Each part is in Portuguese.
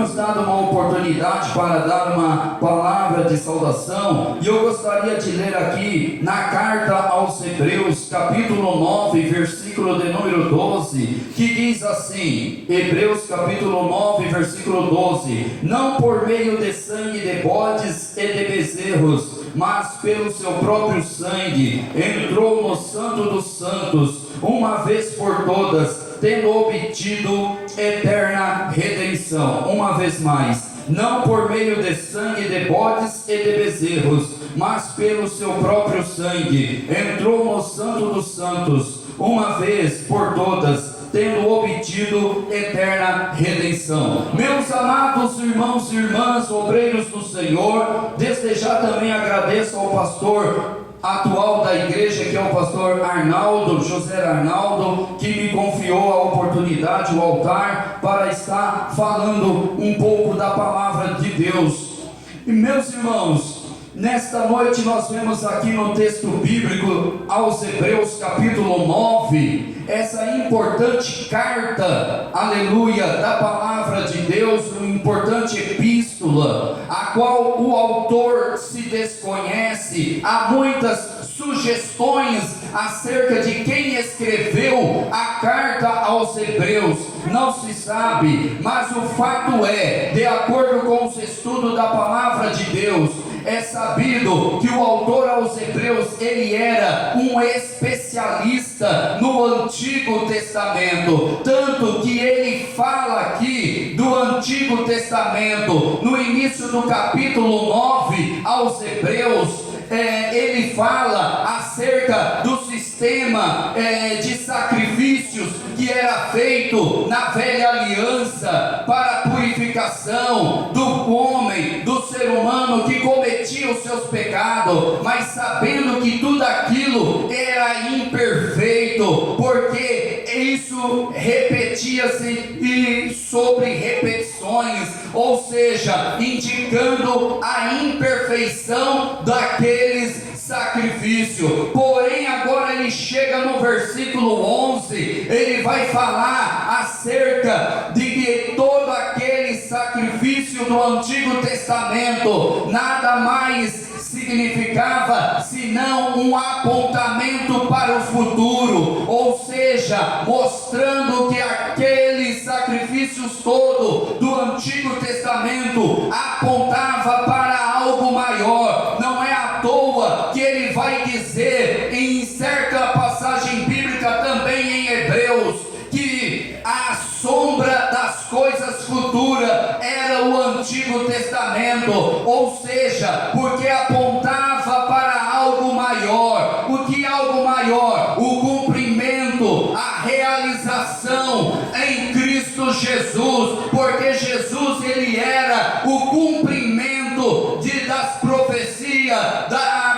nos dado uma oportunidade para dar uma palavra de saudação, e eu gostaria de ler aqui na carta aos Hebreus, capítulo 9, versículo de número 12, que diz assim, Hebreus capítulo 9, versículo 12: não por meio de sangue de bodes e de bezerros, mas pelo seu próprio sangue, entrou no Santo dos Santos, uma vez por todas, tendo obtido eterna redenção. Uma vez mais, não por meio de sangue de bodes e de bezerros, mas pelo seu próprio sangue, entrou no Santo dos Santos, uma vez por todas, tendo obtido eterna redenção. Meus amados irmãos e irmãs, obreiros do Senhor, desde já também agradeço ao pastor atual da igreja, que é o pastor Arnaldo, José Arnaldo, que me confiou a oportunidade, o altar, para estar falando um pouco da palavra de Deus. E meus irmãos, nesta noite nós vemos aqui no texto bíblico aos Hebreus capítulo 9, essa importante carta, aleluia, da palavra de Deus, uma importante epístola, a qual o autor se desconhece. Há muitas sugestões acerca de quem escreveu a carta aos Hebreus, não se sabe, mas o fato é, de acordo com os estudos da palavra de Deus, é sabido que o autor aos Hebreus, ele era um especialista no Antigo Testamento, tanto que ele fala aqui do Antigo Testamento, no início do capítulo 9 aos Hebreus, ele fala acerca do sistema de sacrifícios que era feito na velha aliança para a purificação do homem, do ser humano que cometia os seus pecados, mas sabendo que tudo aquilo era imperfeito, porque isso repetia-se e sobre repetições, ou seja, indicando a imperfeição daqueles sacrifícios. Porém, agora ele chega no versículo 11, ele vai falar acerca de que todo aquele sacrifício do Antigo Testamento nada mais significava senão um apontamento para o futuro, ou seja, mostrando que aqueles sacrifícios todos do Antigo Testamento apontava para algo maior. Não é à toa que ele vai dizer em certa passagem bíblica também em Hebreus, que a sombra das coisas futuras era o Antigo Testamento, ou seja, porque apontava para algo maior. O que é algo maior? O cumprimento, a realização em Cristo Jesus, porque Jesus, ele era o cumprimento das profecias,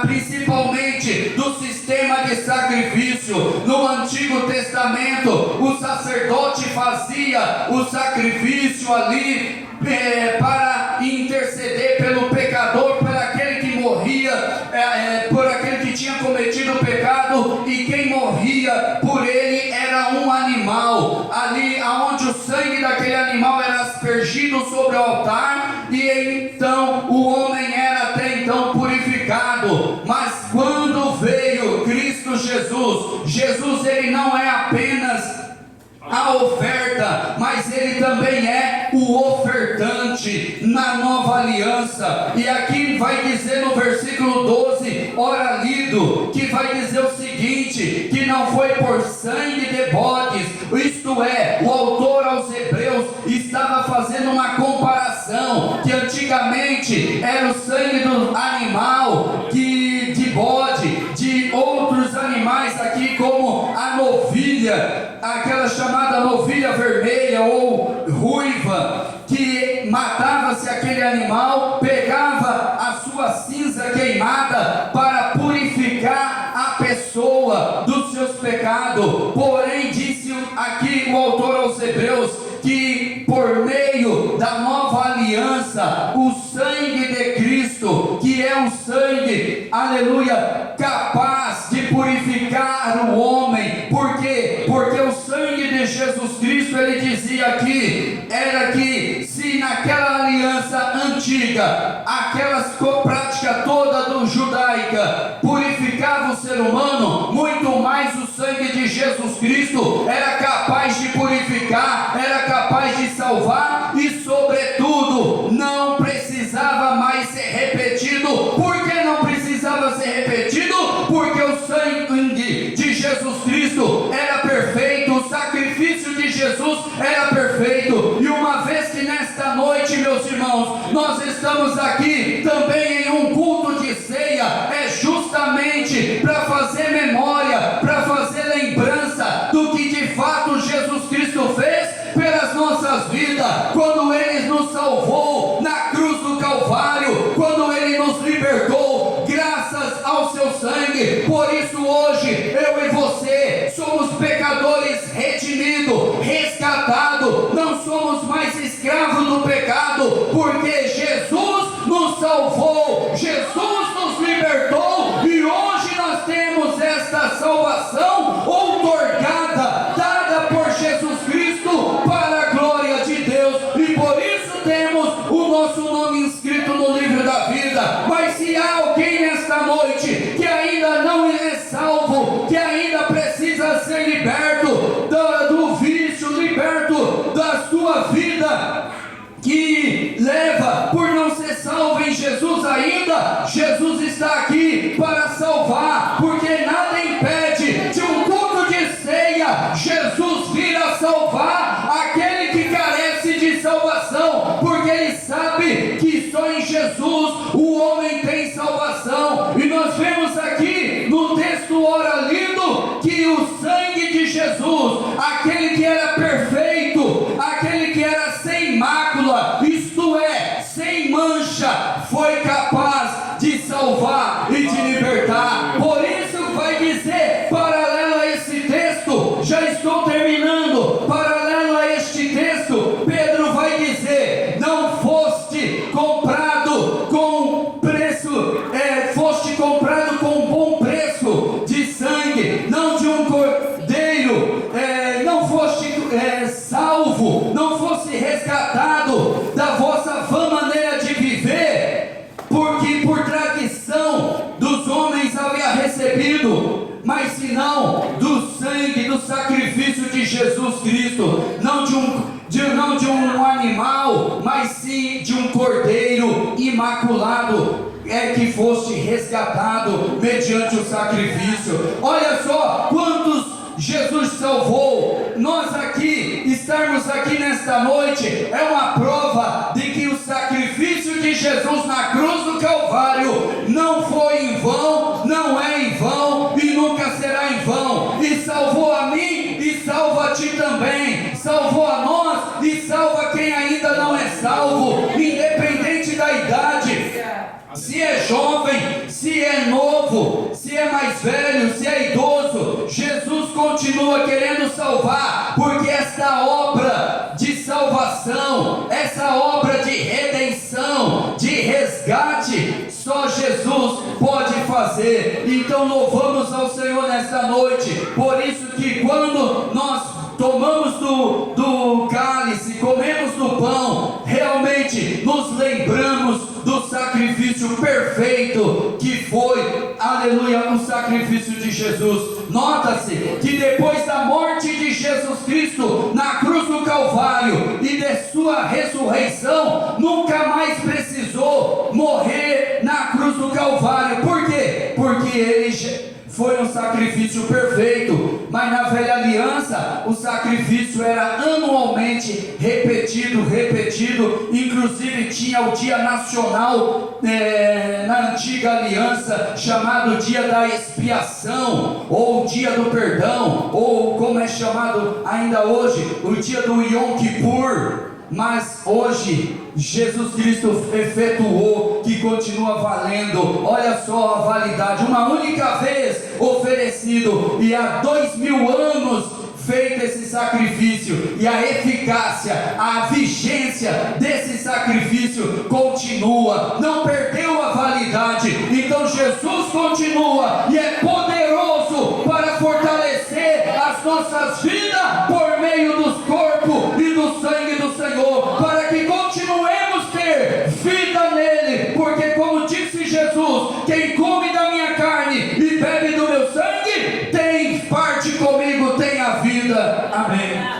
principalmente do sistema de sacrifício. No Antigo Testamento, o sacerdote fazia o sacrifício ali para interceder pelo pecador, por aquele que morria, por aquele que tinha cometido o pecado, e quem morria por ele era um animal, ali aonde o sangue daquele animal era aspergido sobre o altar, e então o homem era até então purificado. Mas quando veio Cristo Jesus, ele não é apenas a oferta, mas ele também é o ofertante na nova aliança. E aqui vai dizer no versículo 12, ora lido, que vai dizer o seguinte, que não foi por sangue de bodes, isto é, o autor aos Hebreus estava fazendo uma comparação, que antigamente era o sangue do animal, de bode, de outros animais aqui, como a novilha, aquela chamada novilha vermelha ou ruiva, que matava-se aquele animal, pegava a sua cinza queimada para purificar a pessoa dos seus pecados. Porém, disse aqui o autor aos Hebreus, que por meio da nova aliança, o sangue de Cristo, que é um sangue, aleluia, capaz de purificar o homem. Por quê? Porque o sangue de Jesus Cristo, ele dizia aqui, era que se naquela aliança antiga, aquelas prática toda do judaica purificava o ser humano, muito mais o sangue de Jesus Cristo era capaz de purificar, era capaz de salvar e, sobretudo, não precisava mais ser repetido. Por que não precisava ser repetido? Porque o sangue de Jesus Cristo era perfeito, o sacrifício de Jesus era perfeito. E uma vez que nesta noite, meus irmãos, nós estamos aqui também em um culto de ceia, é justamente para fazer memória, para fazer lembrança do que de fato Jesus Cristo fez pelas nossas vidas, quando Ele nos salvou na cruz do Calvário, quando Ele nos libertou, graças ao seu sangue. Por isso hoje, eu e você somos pecadores redimidos, resgatados, não somos mais escravos do pecado, porque Jesus nos salvou, Jesus nos libertou, e hoje nós temos esta salvação outorgada, dada por Jesus Cristo, para a glória de Deus, e por isso temos o nosso nome inscrito no livro da vida. Mas se há alguém nesta noite que ainda não é salvo, que ainda precisa ser liberto do vício, liberto da sua vida que leva por não ser salvo em Jesus ainda, Jesus está aqui para salvar, porque nada impede de um culto de ceia Jesus vir a salvar aquele que carece de salvação, porque Ele sabe que só em Jesus o homem tem salvação. E nós vemos aqui no texto ora lido que o sangue de Jesus, aquele que era perfeito, aquele que era sem mácula, isto é, sem mancha, foi capaz de salvar e de libertar. Por isso vai dizer, paralelo a esse texto, já estou terminando, paralelo a este texto, Pedro vai dizer: não foste comprado com preço, foste comprado com bom preço de sangue, não de um cordeiro, não foste salvo, não fosse resgatado da vossa vã maneira de viver, porque por tradição dos homens havia recebido, mas senão do sangue, do sacrifício de Jesus Cristo, não de um animal, mas sim de um cordeiro imaculado, é que foste resgatado mediante o sacrifício. Olha só quantos Jesus salvou. Nós aqui, estarmos aqui nesta noite, é uma prova de que o sacrifício de Jesus na cruz do Calvário não foi em vão, não é em vão e nunca será em vão. E salvou a mim e salva a ti também, salvou a nós e salva quem ainda não é salvo, independente da idade, se é jovem, se é novo, se é mais velho, se é idoso, Jesus continua querendo salvar, porque esta obra de salvação, essa obra de redenção, de resgate, só Jesus pode fazer. Então louvamos ao Senhor nesta noite. Por isso que quando nós tomamos do cálice, comemos do pão, realmente nos lembramos do sacrifício perfeito que foi, aleluia, o sacrifício de Jesus. Nota-se que depois da morte de Jesus Cristo na cruz do Calvário e de sua ressurreição, nunca mais precisou morrer na cruz do Calvário. Por quê? Porque ele foi um sacrifício perfeito, mas na velha aliança o sacrifício era anualmente repetido, inclusive tinha o dia nacional na antiga aliança, chamado dia da expiação, ou dia do perdão, ou como é chamado ainda hoje, o dia do Yom Kippur. Mas hoje Jesus Cristo efetuou, que continua valendo. Olha só a validade, uma única vez oferecido, e há 2000 anos feito esse sacrifício, e a eficácia, a vigência desse sacrifício continua, não perdeu a validade. Então Jesus continua e é poderoso para fortalecer as nossas vidas por meio dos corpos e do sangue do Senhor, para que continuemos vida. Amém.